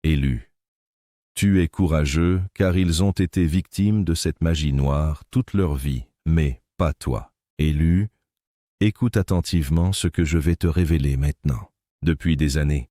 élu. Tu es courageux car ils ont été victimes de cette magie noire toute leur vie, mais pas toi. Élu, écoute attentivement ce que je vais te révéler maintenant. Depuis des années,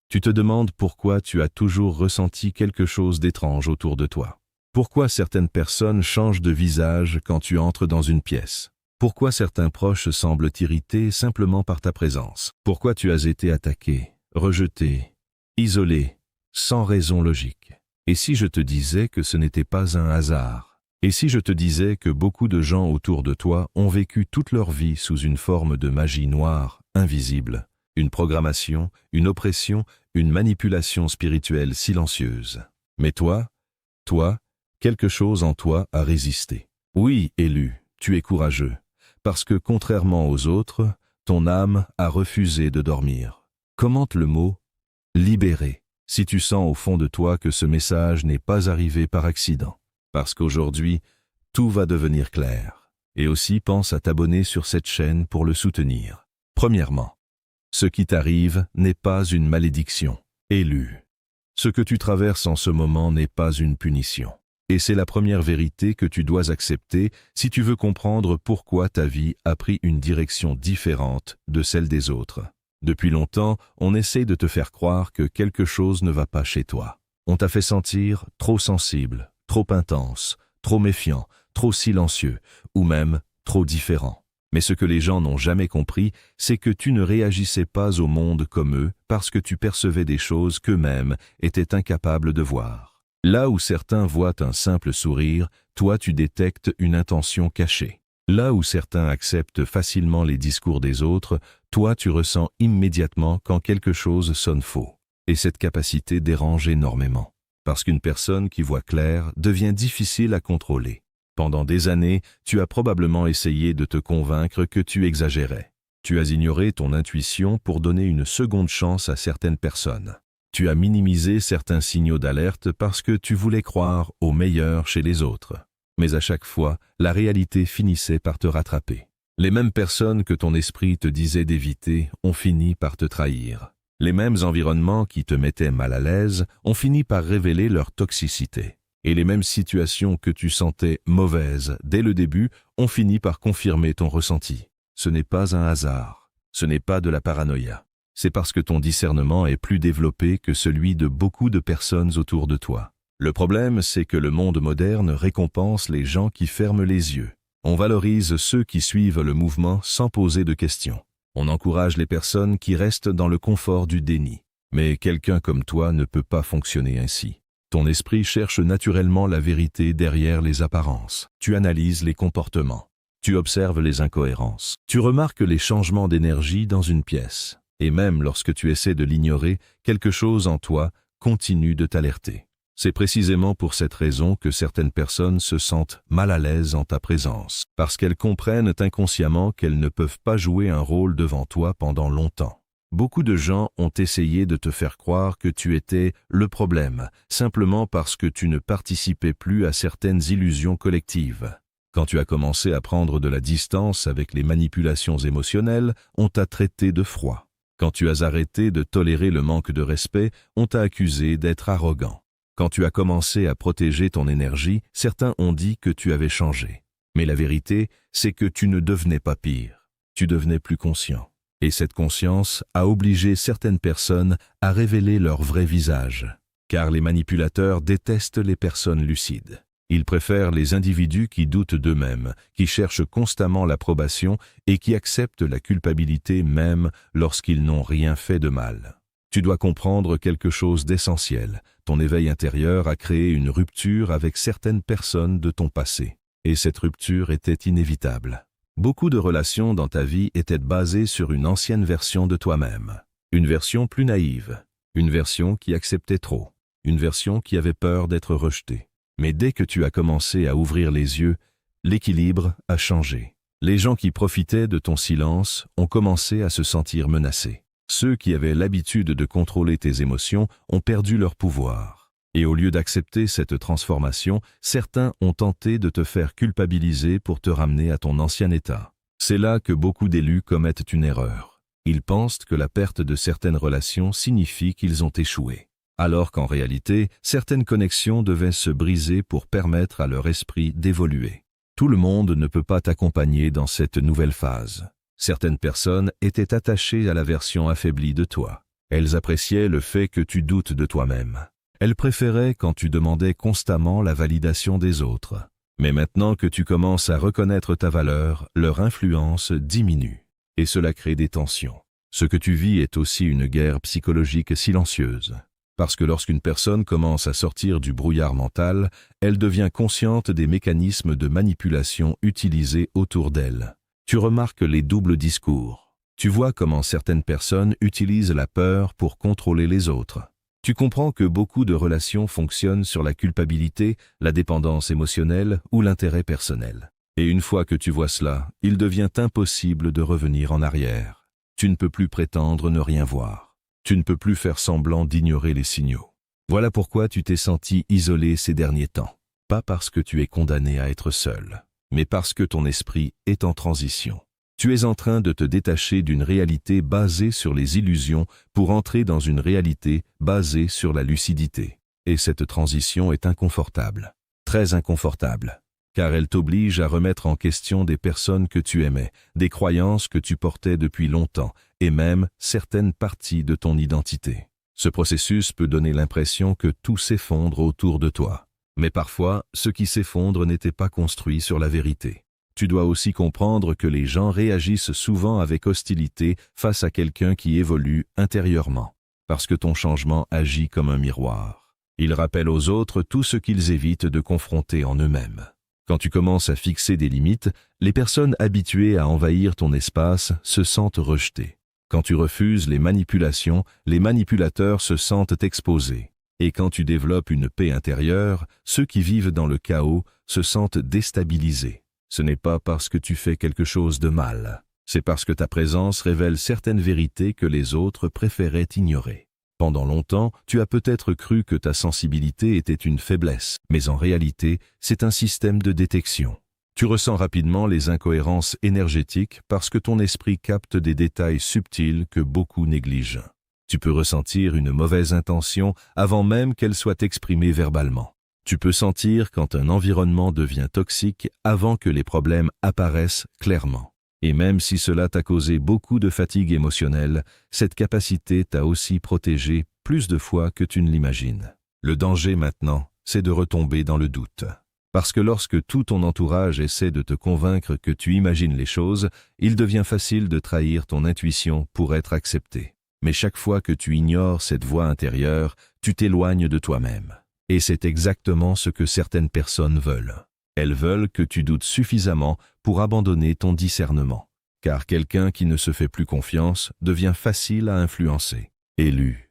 tu te demandes pourquoi tu as toujours ressenti quelque chose d'étrange autour de toi. Pourquoi certaines personnes changent de visage quand tu entres dans une pièce? Pourquoi certains proches semblent t'irriter simplement par ta présence? Pourquoi tu as été attaqué, rejeté, isolé, sans raison logique? Et si je te disais que ce n'était pas un hasard? Et si je te disais que beaucoup de gens autour de toi ont vécu toute leur vie sous une forme de magie noire, invisible, une programmation, une oppression, une manipulation spirituelle silencieuse? Mais toi, quelque chose en toi a résisté. Oui, élu, tu es courageux, parce que contrairement aux autres, ton âme a refusé de dormir. Commente le mot « libérer » si tu sens au fond de toi que ce message n'est pas arrivé par accident. Parce qu'aujourd'hui, tout va devenir clair. Et aussi pense à t'abonner sur cette chaîne pour le soutenir. Premièrement, ce qui t'arrive n'est pas une malédiction. Élu. Ce que tu traverses en ce moment n'est pas une punition. Et c'est la première vérité que tu dois accepter si tu veux comprendre pourquoi ta vie a pris une direction différente de celle des autres. Depuis longtemps, on essaie de te faire croire que quelque chose ne va pas chez toi. On t'a fait sentir trop sensible, trop intense, trop méfiant, trop silencieux, ou même trop différent. Mais ce que les gens n'ont jamais compris, c'est que tu ne réagissais pas au monde comme eux parce que tu percevais des choses qu'eux-mêmes étaient incapables de voir. Là où certains voient un simple sourire, toi tu détectes une intention cachée. Là où certains acceptent facilement les discours des autres, toi tu ressens immédiatement quand quelque chose sonne faux. Et cette capacité dérange énormément. Parce qu'une personne qui voit clair devient difficile à contrôler. Pendant des années, tu as probablement essayé de te convaincre que tu exagérais. Tu as ignoré ton intuition pour donner une seconde chance à certaines personnes. Tu as minimisé certains signaux d'alerte parce que tu voulais croire au meilleur chez les autres. Mais à chaque fois, la réalité finissait par te rattraper. Les mêmes personnes que ton esprit te disait d'éviter ont fini par te trahir. Les mêmes environnements qui te mettaient mal à l'aise ont fini par révéler leur toxicité. Et les mêmes situations que tu sentais mauvaises dès le début ont fini par confirmer ton ressenti. Ce n'est pas un hasard, ce n'est pas de la paranoïa. C'est parce que ton discernement est plus développé que celui de beaucoup de personnes autour de toi. Le problème, c'est que le monde moderne récompense les gens qui ferment les yeux. On valorise ceux qui suivent le mouvement sans poser de questions. On encourage les personnes qui restent dans le confort du déni. Mais quelqu'un comme toi ne peut pas fonctionner ainsi. Ton esprit cherche naturellement la vérité derrière les apparences. Tu analyses les comportements. Tu observes les incohérences. Tu remarques les changements d'énergie dans une pièce. Et même lorsque tu essaies de l'ignorer, quelque chose en toi continue de t'alerter. C'est précisément pour cette raison que certaines personnes se sentent mal à l'aise en ta présence, parce qu'elles comprennent inconsciemment qu'elles ne peuvent pas jouer un rôle devant toi pendant longtemps. Beaucoup de gens ont essayé de te faire croire que tu étais le problème, simplement parce que tu ne participais plus à certaines illusions collectives. Quand tu as commencé à prendre de la distance avec les manipulations émotionnelles, on t'a traité de froid. Quand tu as arrêté de tolérer le manque de respect, on t'a accusé d'être arrogant. Quand tu as commencé à protéger ton énergie, certains ont dit que tu avais changé. Mais la vérité, c'est que tu ne devenais pas pire. Tu devenais plus conscient. Et cette conscience a obligé certaines personnes à révéler leur vrai visage. Car les manipulateurs détestent les personnes lucides. Ils préfèrent les individus qui doutent d'eux-mêmes, qui cherchent constamment l'approbation et qui acceptent la culpabilité même lorsqu'ils n'ont rien fait de mal. Tu dois comprendre quelque chose d'essentiel. Ton éveil intérieur a créé une rupture avec certaines personnes de ton passé. Et cette rupture était inévitable. Beaucoup de relations dans ta vie étaient basées sur une ancienne version de toi-même. Une version plus naïve. Une version qui acceptait trop. Une version qui avait peur d'être rejetée. Mais dès que tu as commencé à ouvrir les yeux, l'équilibre a changé. Les gens qui profitaient de ton silence ont commencé à se sentir menacés. Ceux qui avaient l'habitude de contrôler tes émotions ont perdu leur pouvoir. Et au lieu d'accepter cette transformation, certains ont tenté de te faire culpabiliser pour te ramener à ton ancien état. C'est là que beaucoup d'élus commettent une erreur. Ils pensent que la perte de certaines relations signifie qu'ils ont échoué. alors qu'en réalité, certaines connexions devaient se briser pour permettre à leur esprit d'évoluer. Tout le monde ne peut pas t'accompagner dans cette nouvelle phase. Certaines personnes étaient attachées à la version affaiblie de toi. Elles appréciaient le fait que tu doutes de toi-même. Elles préféraient quand tu demandais constamment la validation des autres. Mais maintenant que tu commences à reconnaître ta valeur, leur influence diminue. Et cela crée des tensions. Ce que tu vis est aussi une guerre psychologique silencieuse. Parce que lorsqu'une personne commence à sortir du brouillard mental, elle devient consciente des mécanismes de manipulation utilisés autour d'elle. Tu remarques les doubles discours. Tu vois comment certaines personnes utilisent la peur pour contrôler les autres. Tu comprends que beaucoup de relations fonctionnent sur la culpabilité, la dépendance émotionnelle ou l'intérêt personnel. Et une fois que tu vois cela, il devient impossible de revenir en arrière. Tu ne peux plus prétendre ne rien voir. Tu ne peux plus faire semblant d'ignorer les signaux. Voilà pourquoi tu t'es senti isolé ces derniers temps. Pas parce que tu es condamné à être seul, mais parce que ton esprit est en transition. Tu es en train de te détacher d'une réalité basée sur les illusions pour entrer dans une réalité basée sur la lucidité. Et cette transition est inconfortable, très inconfortable, car elle t'oblige à remettre en question des personnes que tu aimais, des croyances que tu portais depuis longtemps, et même certaines parties de ton identité. Ce processus peut donner l'impression que tout s'effondre autour de toi. Mais parfois, ce qui s'effondre n'était pas construit sur la vérité. Tu dois aussi comprendre que les gens réagissent souvent avec hostilité face à quelqu'un qui évolue intérieurement, parce que ton changement agit comme un miroir. Il rappelle aux autres tout ce qu'ils évitent de confronter en eux-mêmes. Quand tu commences à fixer des limites, les personnes habituées à envahir ton espace se sentent rejetées. Quand tu refuses les manipulations, les manipulateurs se sentent exposés. Et quand tu développes une paix intérieure, ceux qui vivent dans le chaos se sentent déstabilisés. Ce n'est pas parce que tu fais quelque chose de mal, c'est parce que ta présence révèle certaines vérités que les autres préféraient ignorer. Pendant longtemps, tu as peut-être cru que ta sensibilité était une faiblesse, mais en réalité, c'est un système de détection. Tu ressens rapidement les incohérences énergétiques parce que ton esprit capte des détails subtils que beaucoup négligent. Tu peux ressentir une mauvaise intention avant même qu'elle soit exprimée verbalement. Tu peux sentir quand un environnement devient toxique avant que les problèmes apparaissent clairement. Et même si cela t'a causé beaucoup de fatigue émotionnelle, cette capacité t'a aussi protégé plus de fois que tu ne l'imagines. Le danger maintenant, c'est de retomber dans le doute. Parce que lorsque tout ton entourage essaie de te convaincre que tu imagines les choses, il devient facile de trahir ton intuition pour être accepté. Mais chaque fois que tu ignores cette voix intérieure, tu t'éloignes de toi-même. Et c'est exactement ce que certaines personnes veulent. Elles veulent que tu doutes suffisamment pour abandonner ton discernement. Car quelqu'un qui ne se fait plus confiance devient facile à influencer. Élu.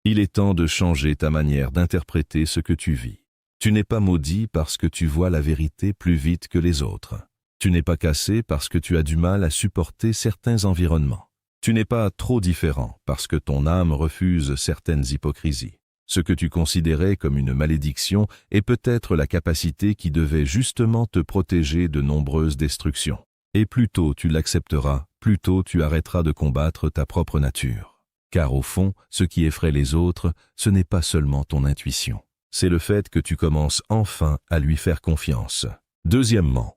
Il est temps de changer ta manière d'interpréter ce que tu vis. Tu n'es pas maudit parce que tu vois la vérité plus vite que les autres. Tu n'es pas cassé parce que tu as du mal à supporter certains environnements. Tu n'es pas trop différent parce que ton âme refuse certaines hypocrisies. Ce que tu considérais comme une malédiction est peut-être la capacité qui devait justement te protéger de nombreuses destructions. Et plus tôt tu l'accepteras, plus tôt tu arrêteras de combattre ta propre nature. Car au fond, ce qui effraie les autres, ce n'est pas seulement ton intuition. C'est le fait que tu commences enfin à lui faire confiance. Deuxièmement,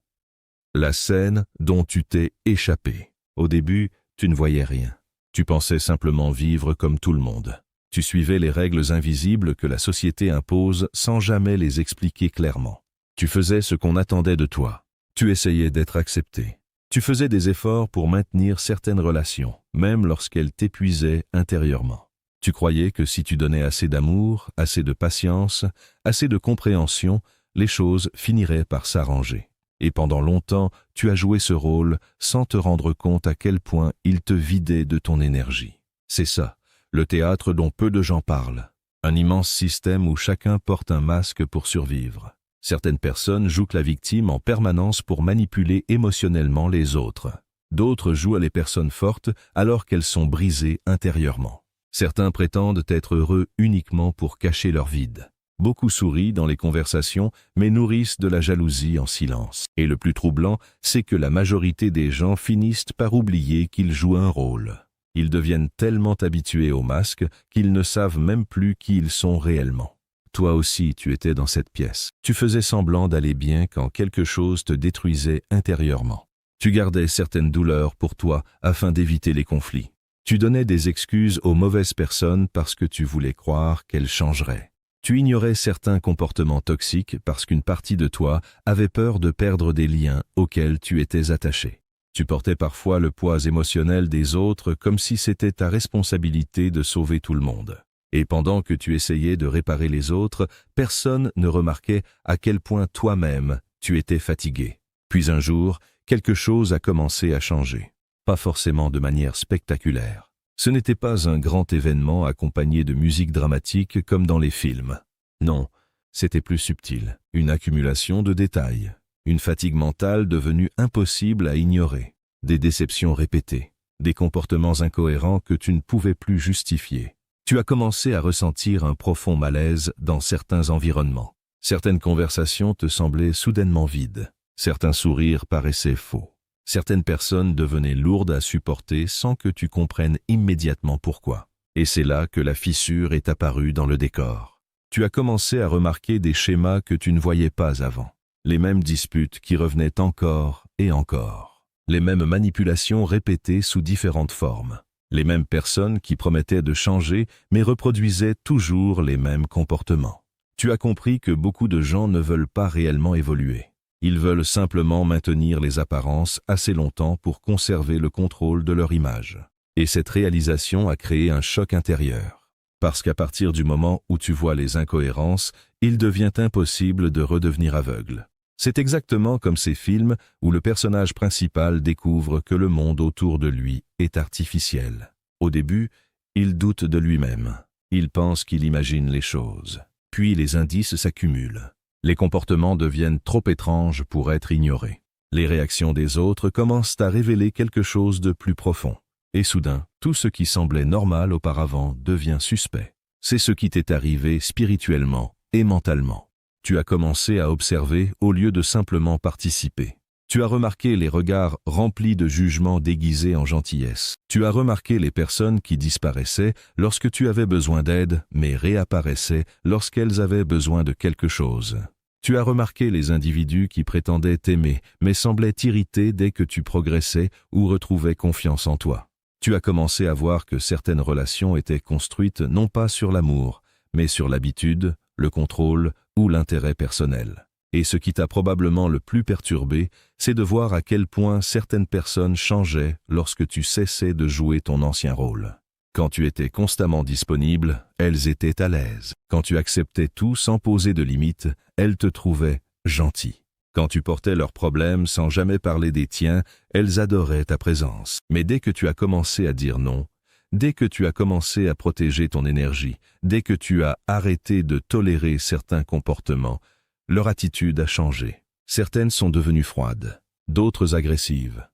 la scène dont tu t'es échappé. Au début, tu ne voyais rien. Tu pensais simplement vivre comme tout le monde. Tu suivais les règles invisibles que la société impose sans jamais les expliquer clairement. Tu faisais ce qu'on attendait de toi. Tu essayais d'être accepté. Tu faisais des efforts pour maintenir certaines relations, même lorsqu'elles t'épuisaient intérieurement. Tu croyais que si tu donnais assez d'amour, assez de patience, assez de compréhension, les choses finiraient par s'arranger. Et pendant longtemps, tu as joué ce rôle sans te rendre compte à quel point il te vidait de ton énergie. C'est ça, le théâtre dont peu de gens parlent. Un immense système où chacun porte un masque pour survivre. Certaines personnes jouent la victime en permanence pour manipuler émotionnellement les autres. D'autres jouent les personnes fortes alors qu'elles sont brisées intérieurement. Certains prétendent être heureux uniquement pour cacher leur vide. Beaucoup sourient dans les conversations, mais nourrissent de la jalousie en silence. Et le plus troublant, c'est que la majorité des gens finissent par oublier qu'ils jouent un rôle. Ils deviennent tellement habitués au masque qu'ils ne savent même plus qui ils sont réellement. Toi aussi, tu étais dans cette pièce. Tu faisais semblant d'aller bien quand quelque chose te détruisait intérieurement. Tu gardais certaines douleurs pour toi afin d'éviter les conflits. Tu donnais des excuses aux mauvaises personnes parce que tu voulais croire qu'elles changeraient. Tu ignorais certains comportements toxiques parce qu'une partie de toi avait peur de perdre des liens auxquels tu étais attaché. Tu portais parfois le poids émotionnel des autres comme si c'était ta responsabilité de sauver tout le monde. Et pendant que tu essayais de réparer les autres, personne ne remarquait à quel point toi-même tu étais fatigué. Puis un jour, quelque chose a commencé à changer. Pas forcément de manière spectaculaire. Ce n'était pas un grand événement accompagné de musique dramatique comme dans les films. Non, c'était plus subtil. Une accumulation de détails. Une fatigue mentale devenue impossible à ignorer. Des déceptions répétées. Des comportements incohérents que tu ne pouvais plus justifier. Tu as commencé à ressentir un profond malaise dans certains environnements. Certaines conversations te semblaient soudainement vides. Certains sourires paraissaient faux. Certaines personnes devenaient lourdes à supporter sans que tu comprennes immédiatement pourquoi. Et c'est là que la fissure est apparue dans le décor. Tu as commencé à remarquer des schémas que tu ne voyais pas avant. Les mêmes disputes qui revenaient encore et encore. Les mêmes manipulations répétées sous différentes formes. Les mêmes personnes qui promettaient de changer mais reproduisaient toujours les mêmes comportements. Tu as compris que beaucoup de gens ne veulent pas réellement évoluer. Ils veulent simplement maintenir les apparences assez longtemps pour conserver le contrôle de leur image. Et cette réalisation a créé un choc intérieur. Parce qu'à partir du moment où tu vois les incohérences, il devient impossible de redevenir aveugle. C'est exactement comme ces films où le personnage principal découvre que le monde autour de lui est artificiel. Au début, il doute de lui-même. Il pense qu'il imagine les choses. Puis les indices s'accumulent. Les comportements deviennent trop étranges pour être ignorés. Les réactions des autres commencent à révéler quelque chose de plus profond. Et soudain, tout ce qui semblait normal auparavant devient suspect. C'est ce qui t'est arrivé spirituellement et mentalement. Tu as commencé à observer au lieu de simplement participer. Tu as remarqué les regards remplis de jugements déguisés en gentillesse. Tu as remarqué les personnes qui disparaissaient lorsque tu avais besoin d'aide, mais réapparaissaient lorsqu'elles avaient besoin de quelque chose. Tu as remarqué les individus qui prétendaient t'aimer, mais semblaient irrités dès que tu progressais ou retrouvais confiance en toi. Tu as commencé à voir que certaines relations étaient construites non pas sur l'amour, mais sur l'habitude, le contrôle ou l'intérêt personnel. Et ce qui t'a probablement le plus perturbé, c'est de voir à quel point certaines personnes changeaient lorsque tu cessais de jouer ton ancien rôle. Quand tu étais constamment disponible, elles étaient à l'aise. Quand tu acceptais tout sans poser de limites, elles te trouvaient gentil. Quand tu portais leurs problèmes sans jamais parler des tiens, elles adoraient ta présence. Mais dès que tu as commencé à dire non, dès que tu as commencé à protéger ton énergie, dès que tu as arrêté de tolérer certains comportements, leur attitude a changé. Certaines sont devenues froides, d'autres agressives.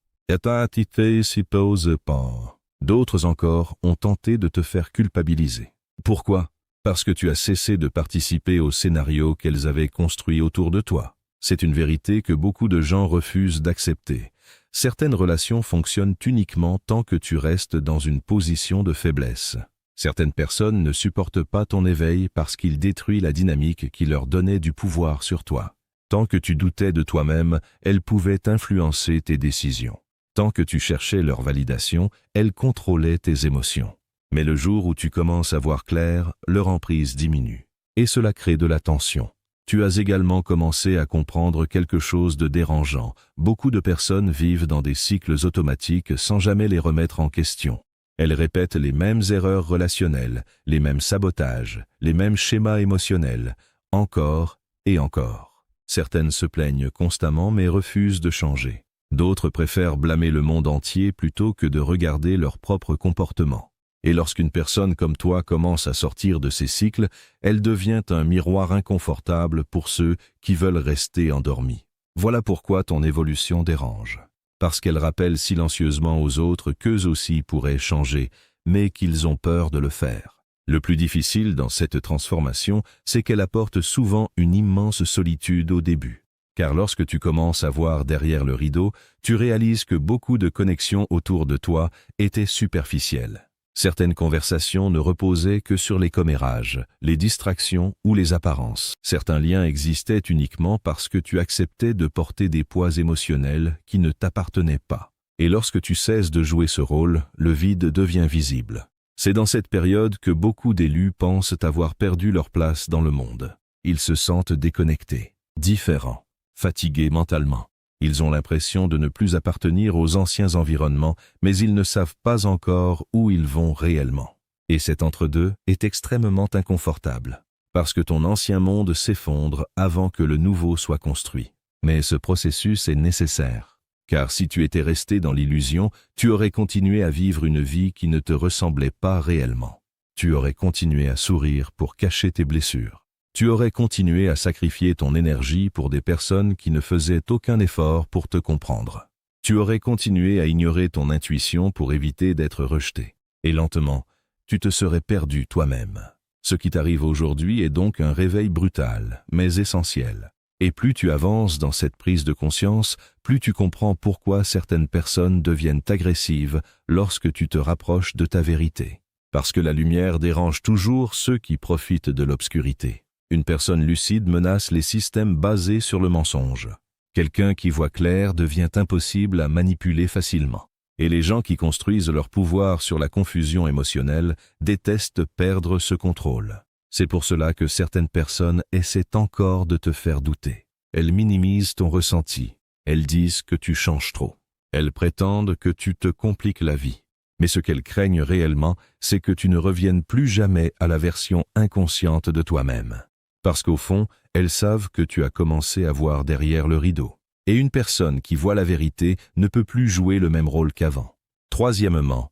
D'autres encore ont tenté de te faire culpabiliser. Pourquoi? Parce que tu as cessé de participer au scénario qu'elles avaient construit autour de toi. C'est une vérité que beaucoup de gens refusent d'accepter. Certaines relations fonctionnent uniquement tant que tu restes dans une position de faiblesse. Certaines personnes ne supportent pas ton éveil parce qu'il détruit la dynamique qui leur donnait du pouvoir sur toi. Tant que tu doutais de toi-même, elles pouvaient influencer tes décisions. Tant que tu cherchais leur validation, elles contrôlaient tes émotions. Mais le jour où tu commences à voir clair, leur emprise diminue. Et cela crée de la tension. Tu as également commencé à comprendre quelque chose de dérangeant. Beaucoup de personnes vivent dans des cycles automatiques sans jamais les remettre en question. Elles répètent les mêmes erreurs relationnelles, les mêmes sabotages, les mêmes schémas émotionnels, encore et encore. Certaines se plaignent constamment mais refusent de changer. D'autres préfèrent blâmer le monde entier plutôt que de regarder leur propre comportement. Et lorsqu'une personne comme toi commence à sortir de ces cycles, elle devient un miroir inconfortable pour ceux qui veulent rester endormis. Voilà pourquoi ton évolution dérange. Parce qu'elle rappelle silencieusement aux autres qu'eux aussi pourraient changer, mais qu'ils ont peur de le faire. Le plus difficile dans cette transformation, c'est qu'elle apporte souvent une immense solitude au début. Car lorsque tu commences à voir derrière le rideau, tu réalises que beaucoup de connexions autour de toi étaient superficielles. Certaines conversations ne reposaient que sur les commérages, les distractions ou les apparences. Certains liens existaient uniquement parce que tu acceptais de porter des poids émotionnels qui ne t'appartenaient pas. Et lorsque tu cesses de jouer ce rôle, le vide devient visible. C'est dans cette période que beaucoup d'élus pensent avoir perdu leur place dans le monde. Ils se sentent déconnectés, différents, fatigués mentalement. Ils ont l'impression de ne plus appartenir aux anciens environnements, mais ils ne savent pas encore où ils vont réellement. Et cet entre-deux est extrêmement inconfortable, parce que ton ancien monde s'effondre avant que le nouveau soit construit. Mais ce processus est nécessaire, car si tu étais resté dans l'illusion, tu aurais continué à vivre une vie qui ne te ressemblait pas réellement. Tu aurais continué à sourire pour cacher tes blessures. Tu aurais continué à sacrifier ton énergie pour des personnes qui ne faisaient aucun effort pour te comprendre. Tu aurais continué à ignorer ton intuition pour éviter d'être rejeté. Et lentement, tu te serais perdu toi-même. Ce qui t'arrive aujourd'hui est donc un réveil brutal, mais essentiel. Et plus tu avances dans cette prise de conscience, plus tu comprends pourquoi certaines personnes deviennent agressives lorsque tu te rapproches de ta vérité. Parce que la lumière dérange toujours ceux qui profitent de l'obscurité. Une personne lucide menace les systèmes basés sur le mensonge. Quelqu'un qui voit clair devient impossible à manipuler facilement. Et les gens qui construisent leur pouvoir sur la confusion émotionnelle détestent perdre ce contrôle. C'est pour cela que certaines personnes essaient encore de te faire douter. Elles minimisent ton ressenti. Elles disent que tu changes trop. Elles prétendent que tu te compliques la vie. Mais ce qu'elles craignent réellement, c'est que tu ne reviennes plus jamais à la version inconsciente de toi-même. Parce qu'au fond, elles savent que tu as commencé à voir derrière le rideau. Et une personne qui voit la vérité ne peut plus jouer le même rôle qu'avant. Troisièmement,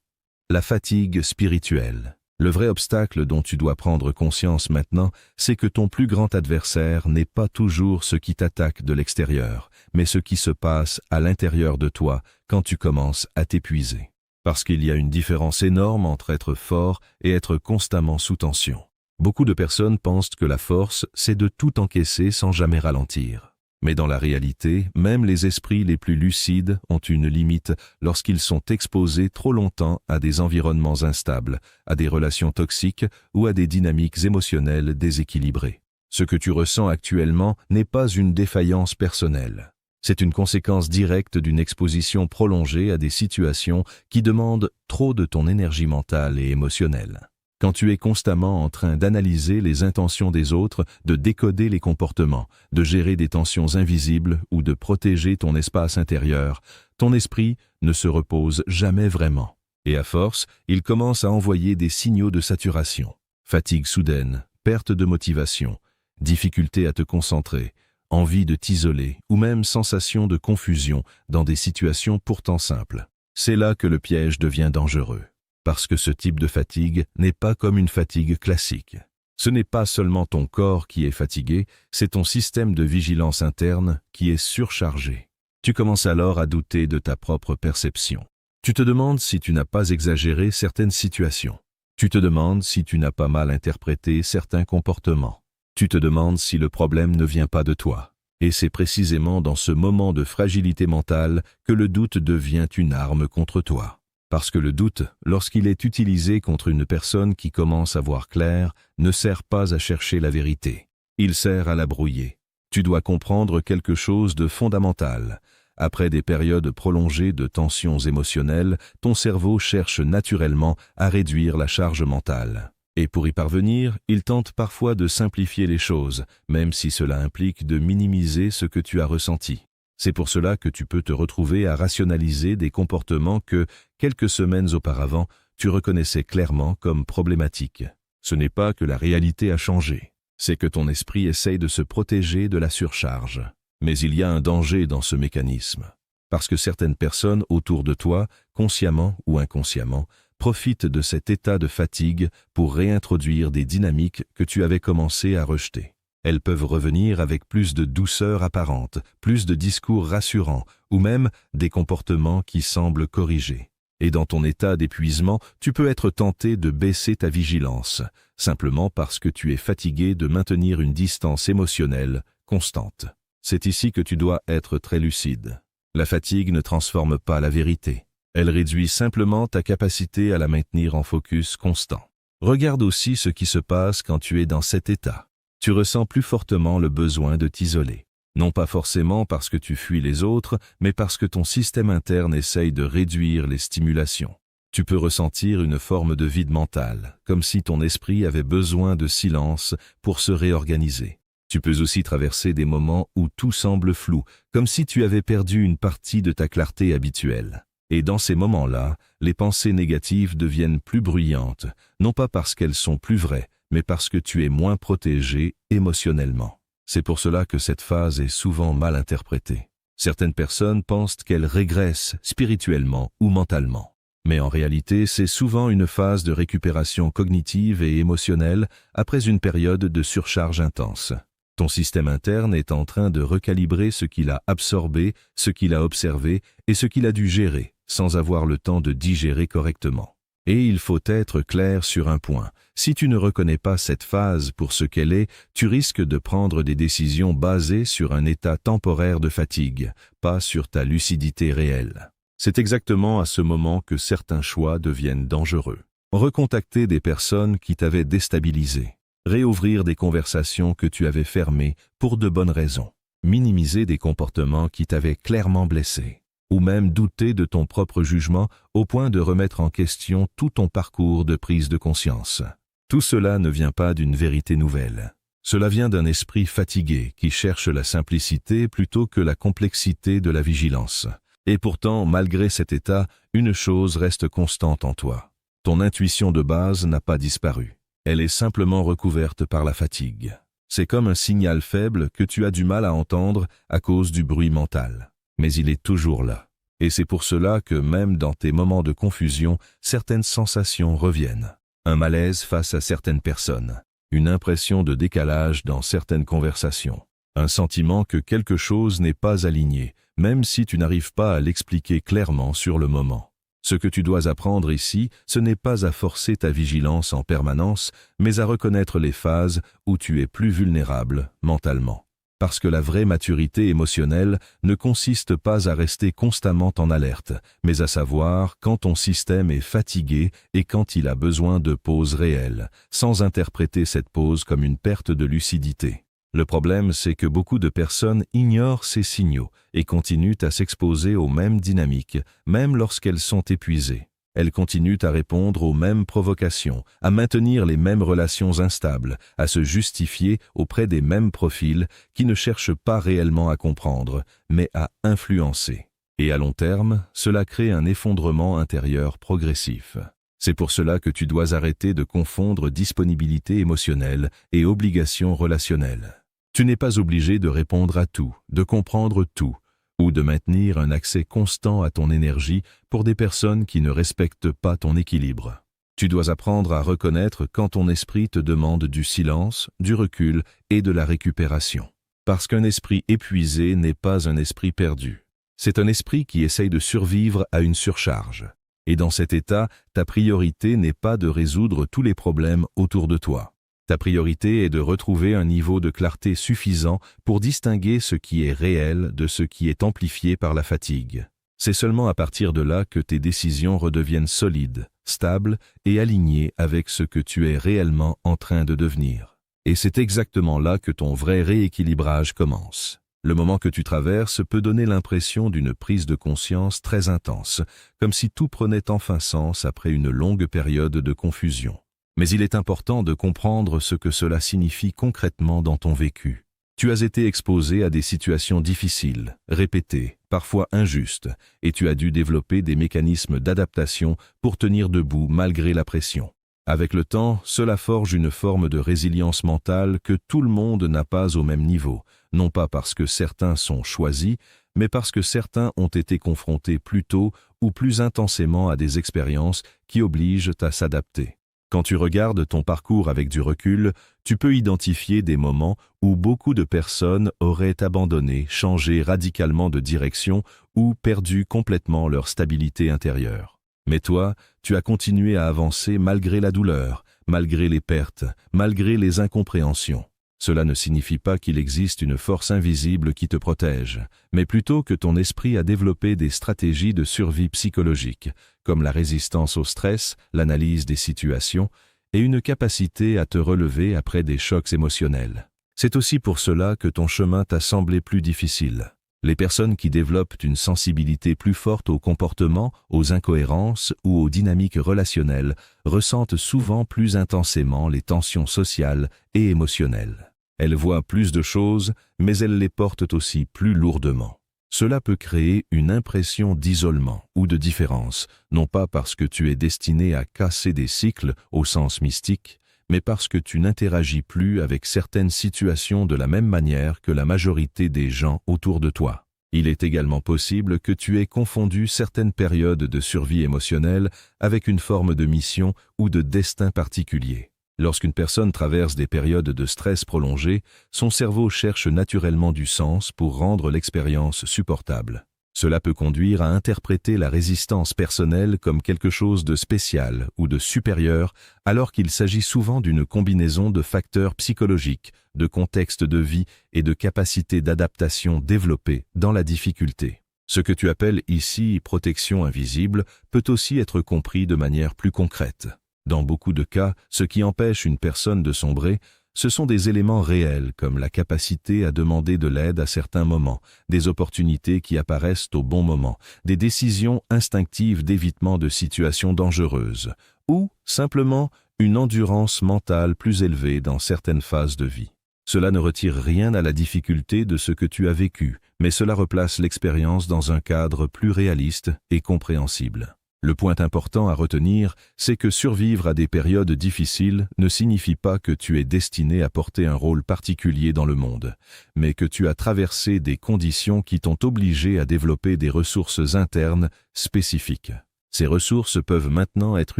la fatigue spirituelle. Le vrai obstacle dont tu dois prendre conscience maintenant, c'est que ton plus grand adversaire n'est pas toujours ce qui t'attaque de l'extérieur, mais ce qui se passe à l'intérieur de toi quand tu commences à t'épuiser. Parce qu'il y a une différence énorme entre être fort et être constamment sous tension. Beaucoup de personnes pensent que la force, c'est de tout encaisser sans jamais ralentir. Mais dans la réalité, même les esprits les plus lucides ont une limite lorsqu'ils sont exposés trop longtemps à des environnements instables, à des relations toxiques ou à des dynamiques émotionnelles déséquilibrées. Ce que tu ressens actuellement n'est pas une défaillance personnelle. C'est une conséquence directe d'une exposition prolongée à des situations qui demandent trop de ton énergie mentale et émotionnelle. Quand tu es constamment en train d'analyser les intentions des autres, de décoder les comportements, de gérer des tensions invisibles ou de protéger ton espace intérieur, ton esprit ne se repose jamais vraiment. Et à force, il commence à envoyer des signaux de saturation. Fatigue soudaine, perte de motivation, difficulté à te concentrer, envie de t'isoler ou même sensation de confusion dans des situations pourtant simples. C'est là que le piège devient dangereux. Parce que ce type de fatigue n'est pas comme une fatigue classique. Ce n'est pas seulement ton corps qui est fatigué, c'est ton système de vigilance interne qui est surchargé. Tu commences alors à douter de ta propre perception. Tu te demandes si tu n'as pas exagéré certaines situations. Tu te demandes si tu n'as pas mal interprété certains comportements. Tu te demandes si le problème ne vient pas de toi. Et c'est précisément dans ce moment de fragilité mentale que le doute devient une arme contre toi. Parce que le doute, lorsqu'il est utilisé contre une personne qui commence à voir clair, ne sert pas à chercher la vérité. Il sert à la brouiller. Tu dois comprendre quelque chose de fondamental. Après des périodes prolongées de tensions émotionnelles, ton cerveau cherche naturellement à réduire la charge mentale. Et pour y parvenir, il tente parfois de simplifier les choses, même si cela implique de minimiser ce que tu as ressenti. C'est pour cela que tu peux te retrouver à rationaliser des comportements que, quelques semaines auparavant, tu reconnaissais clairement comme problématiques. Ce n'est pas que la réalité a changé, c'est que ton esprit essaye de se protéger de la surcharge. Mais il y a un danger dans ce mécanisme, parce que certaines personnes autour de toi, consciemment ou inconsciemment, profitent de cet état de fatigue pour réintroduire des dynamiques que tu avais commencé à rejeter. Elles peuvent revenir avec plus de douceur apparente, plus de discours rassurants, ou même des comportements qui semblent corrigés. Et dans ton état d'épuisement, tu peux être tenté de baisser ta vigilance, simplement parce que tu es fatigué de maintenir une distance émotionnelle constante. C'est ici que tu dois être très lucide. La fatigue ne transforme pas la vérité. Elle réduit simplement ta capacité à la maintenir en focus constant. Regarde aussi ce qui se passe quand tu es dans cet état. Tu ressens plus fortement le besoin de t'isoler. Non pas forcément parce que tu fuis les autres, mais parce que ton système interne essaye de réduire les stimulations. Tu peux ressentir une forme de vide mental, comme si ton esprit avait besoin de silence pour se réorganiser. Tu peux aussi traverser des moments où tout semble flou, comme si tu avais perdu une partie de ta clarté habituelle. Et dans ces moments-là, les pensées négatives deviennent plus bruyantes, non pas parce qu'elles sont plus vraies, mais parce que tu es moins protégé émotionnellement. C'est pour cela que cette phase est souvent mal interprétée. Certaines personnes pensent qu'elles régressent spirituellement ou mentalement. Mais en réalité, c'est souvent une phase de récupération cognitive et émotionnelle après une période de surcharge intense. Ton système interne est en train de recalibrer ce qu'il a absorbé, ce qu'il a observé et ce qu'il a dû gérer, sans avoir le temps de digérer correctement. Et il faut être clair sur un point. Si tu ne reconnais pas cette phase pour ce qu'elle est, tu risques de prendre des décisions basées sur un état temporaire de fatigue, pas sur ta lucidité réelle. C'est exactement à ce moment que certains choix deviennent dangereux. Recontacter des personnes qui t'avaient déstabilisé. Réouvrir des conversations que tu avais fermées pour de bonnes raisons. Minimiser des comportements qui t'avaient clairement blessé. Ou même douter de ton propre jugement au point de remettre en question tout ton parcours de prise de conscience. Tout cela ne vient pas d'une vérité nouvelle. Cela vient d'un esprit fatigué qui cherche la simplicité plutôt que la complexité de la vigilance. Et pourtant, malgré cet état, une chose reste constante en toi. Ton intuition de base n'a pas disparu. Elle est simplement recouverte par la fatigue. C'est comme un signal faible que tu as du mal à entendre à cause du bruit mental. Mais il est toujours là. Et c'est pour cela que même dans tes moments de confusion, certaines sensations reviennent. Un malaise face à certaines personnes, une impression de décalage dans certaines conversations, un sentiment que quelque chose n'est pas aligné, même si tu n'arrives pas à l'expliquer clairement sur le moment. Ce que tu dois apprendre ici, ce n'est pas à forcer ta vigilance en permanence, mais à reconnaître les phases où tu es plus vulnérable mentalement. Parce que la vraie maturité émotionnelle ne consiste pas à rester constamment en alerte, mais à savoir quand ton système est fatigué et quand il a besoin de pause réelle, sans interpréter cette pause comme une perte de lucidité. Le problème, c'est que beaucoup de personnes ignorent ces signaux et continuent à s'exposer aux mêmes dynamiques, même lorsqu'elles sont épuisées. Elles continuent à répondre aux mêmes provocations, à maintenir les mêmes relations instables, à se justifier auprès des mêmes profils qui ne cherchent pas réellement à comprendre, mais à influencer. Et à long terme, cela crée un effondrement intérieur progressif. C'est pour cela que tu dois arrêter de confondre disponibilité émotionnelle et obligation relationnelle. Tu n'es pas obligé de répondre à tout, de comprendre tout, ou de maintenir un accès constant à ton énergie pour des personnes qui ne respectent pas ton équilibre. Tu dois apprendre à reconnaître quand ton esprit te demande du silence, du recul et de la récupération. Parce qu'un esprit épuisé n'est pas un esprit perdu. C'est un esprit qui essaye de survivre à une surcharge. Et dans cet état, ta priorité n'est pas de résoudre tous les problèmes autour de toi. Ta priorité est de retrouver un niveau de clarté suffisant pour distinguer ce qui est réel de ce qui est amplifié par la fatigue. C'est seulement à partir de là que tes décisions redeviennent solides, stables et alignées avec ce que tu es réellement en train de devenir. Et c'est exactement là que ton vrai rééquilibrage commence. Le moment que tu traverses peut donner l'impression d'une prise de conscience très intense, comme si tout prenait enfin sens après une longue période de confusion. Mais il est important de comprendre ce que cela signifie concrètement dans ton vécu. Tu as été exposé à des situations difficiles, répétées, parfois injustes, et tu as dû développer des mécanismes d'adaptation pour tenir debout malgré la pression. Avec le temps, cela forge une forme de résilience mentale que tout le monde n'a pas au même niveau, non pas parce que certains sont choisis, mais parce que certains ont été confrontés plus tôt ou plus intensément à des expériences qui obligent à s'adapter. Quand tu regardes ton parcours avec du recul, tu peux identifier des moments où beaucoup de personnes auraient abandonné, changé radicalement de direction ou perdu complètement leur stabilité intérieure. Mais toi, tu as continué à avancer malgré la douleur, malgré les pertes, malgré les incompréhensions. Cela ne signifie pas qu'il existe une force invisible qui te protège, mais plutôt que ton esprit a développé des stratégies de survie psychologique, comme la résistance au stress, l'analyse des situations et une capacité à te relever après des chocs émotionnels. C'est aussi pour cela que ton chemin t'a semblé plus difficile. Les personnes qui développent une sensibilité plus forte aux comportements, aux incohérences ou aux dynamiques relationnelles ressentent souvent plus intensément les tensions sociales et émotionnelles. Elles voient plus de choses, mais elles les portent aussi plus lourdement. Cela peut créer une impression d'isolement ou de différence, non pas parce que tu es destiné à casser des cycles au sens mystique, mais parce que tu n'interagis plus avec certaines situations de la même manière que la majorité des gens autour de toi. Il est également possible que tu aies confondu certaines périodes de survie émotionnelle avec une forme de mission ou de destin particulier. Lorsqu'une personne traverse des périodes de stress prolongées, son cerveau cherche naturellement du sens pour rendre l'expérience supportable. Cela peut conduire à interpréter la résistance personnelle comme quelque chose de spécial ou de supérieur, alors qu'il s'agit souvent d'une combinaison de facteurs psychologiques, de contexte de vie et de capacités d'adaptation développées dans la difficulté. Ce que tu appelles ici protection invisible peut aussi être compris de manière plus concrète. Dans beaucoup de cas, ce qui empêche une personne de sombrer, ce sont des éléments réels comme la capacité à demander de l'aide à certains moments, des opportunités qui apparaissent au bon moment, des décisions instinctives d'évitement de situations dangereuses, ou simplement une endurance mentale plus élevée dans certaines phases de vie. Cela ne retire rien à la difficulté de ce que tu as vécu, mais cela replace l'expérience dans un cadre plus réaliste et compréhensible. Le point important à retenir, c'est que survivre à des périodes difficiles ne signifie pas que tu es destiné à porter un rôle particulier dans le monde, mais que tu as traversé des conditions qui t'ont obligé à développer des ressources internes spécifiques. Ces ressources peuvent maintenant être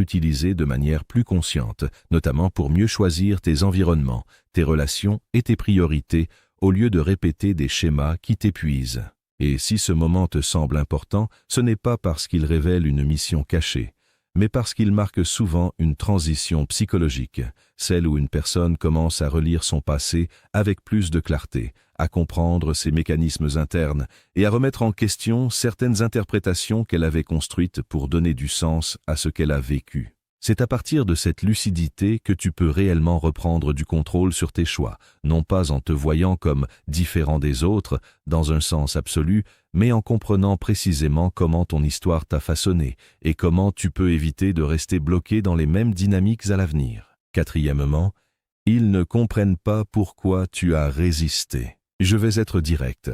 utilisées de manière plus consciente, notamment pour mieux choisir tes environnements, tes relations et tes priorités, au lieu de répéter des schémas qui t'épuisent. Et si ce moment te semble important, ce n'est pas parce qu'il révèle une mission cachée, mais parce qu'il marque souvent une transition psychologique, celle où une personne commence à relire son passé avec plus de clarté, à comprendre ses mécanismes internes et à remettre en question certaines interprétations qu'elle avait construites pour donner du sens à ce qu'elle a vécu. C'est à partir de cette lucidité que tu peux réellement reprendre du contrôle sur tes choix, non pas en te voyant comme différent des autres, dans un sens absolu, mais en comprenant précisément comment ton histoire t'a façonné et comment tu peux éviter de rester bloqué dans les mêmes dynamiques à l'avenir. Quatrièmement, ils ne comprennent pas pourquoi tu as résisté. Je vais être direct.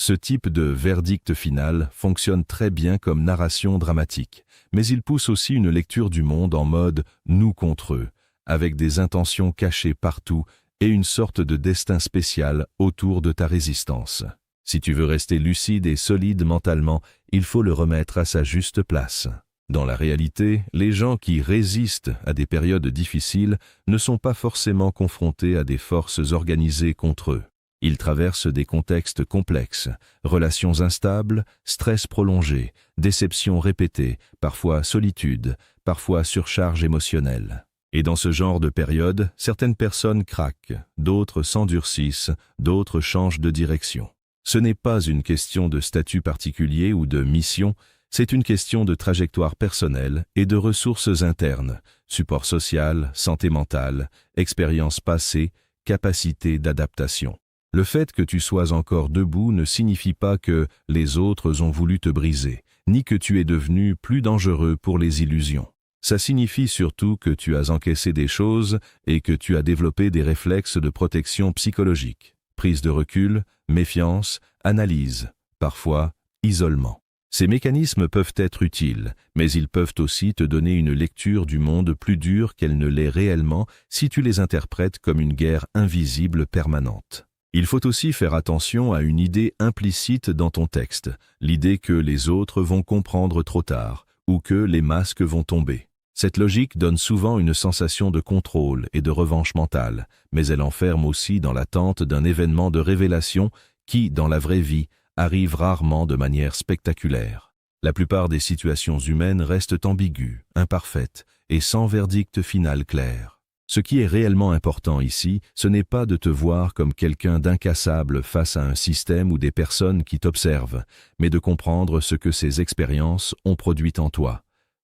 Ce type de verdict final fonctionne très bien comme narration dramatique, mais il pousse aussi une lecture du monde en mode « nous contre eux », avec des intentions cachées partout et une sorte de destin spécial autour de ta résistance. Si tu veux rester lucide et solide mentalement, il faut le remettre à sa juste place. Dans la réalité, les gens qui résistent à des périodes difficiles ne sont pas forcément confrontés à des forces organisées contre eux. Ils traversent des contextes complexes, relations instables, stress prolongé, déceptions répétées, parfois solitude, parfois surcharge émotionnelle. Et dans ce genre de période, certaines personnes craquent, d'autres s'endurcissent, d'autres changent de direction. Ce n'est pas une question de statut particulier ou de mission, c'est une question de trajectoire personnelle et de ressources internes, support social, santé mentale, expérience passée, capacité d'adaptation. Le fait que tu sois encore debout ne signifie pas que les autres ont voulu te briser, ni que tu es devenu plus dangereux pour les illusions. Ça signifie surtout que tu as encaissé des choses et que tu as développé des réflexes de protection psychologique. Prise de recul, méfiance, analyse, parfois isolement. Ces mécanismes peuvent être utiles, mais ils peuvent aussi te donner une lecture du monde plus dure qu'elle ne l'est réellement si tu les interprètes comme une guerre invisible permanente. Il faut aussi faire attention à une idée implicite dans ton texte, l'idée que les autres vont comprendre trop tard, ou que les masques vont tomber. Cette logique donne souvent une sensation de contrôle et de revanche mentale, mais elle enferme aussi dans l'attente d'un événement de révélation qui, dans la vraie vie, arrive rarement de manière spectaculaire. La plupart des situations humaines restent ambiguës, imparfaites et sans verdict final clair. Ce qui est réellement important ici, ce n'est pas de te voir comme quelqu'un d'incassable face à un système ou des personnes qui t'observent, mais de comprendre ce que ces expériences ont produit en toi.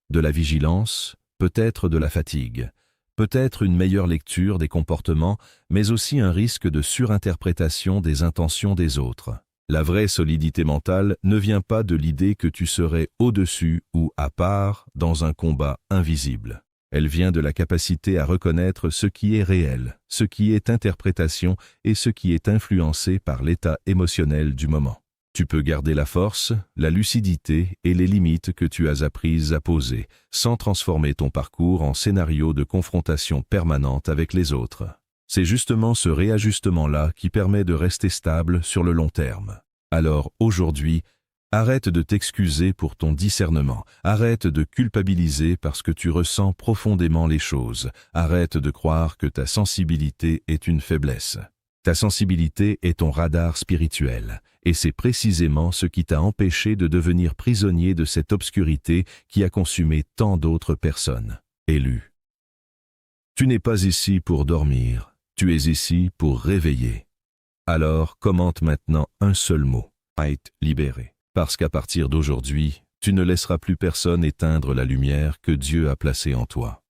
De la vigilance, peut-être de la fatigue, peut-être une meilleure lecture des comportements, mais aussi un risque de surinterprétation des intentions des autres. La vraie solidité mentale ne vient pas de l'idée que tu serais au-dessus ou à part dans un combat invisible. Elle vient de la capacité à reconnaître ce qui est réel, ce qui est interprétation et ce qui est influencé par l'état émotionnel du moment. Tu peux garder la force, la lucidité et les limites que tu as apprises à poser, sans transformer ton parcours en scénario de confrontation permanente avec les autres. C'est justement ce réajustement-là qui permet de rester stable sur le long terme. Alors, aujourd'hui, arrête de t'excuser pour ton discernement, arrête de culpabiliser parce que tu ressens profondément les choses, arrête de croire que ta sensibilité est une faiblesse. Ta sensibilité est ton radar spirituel, et c'est précisément ce qui t'a empêché de devenir prisonnier de cette obscurité qui a consumé tant d'autres personnes. Élu. Tu n'es pas ici pour dormir, tu es ici pour réveiller. Alors commente maintenant un seul mot, être libéré. Parce qu'à partir d'aujourd'hui, tu ne laisseras plus personne éteindre la lumière que Dieu a placée en toi.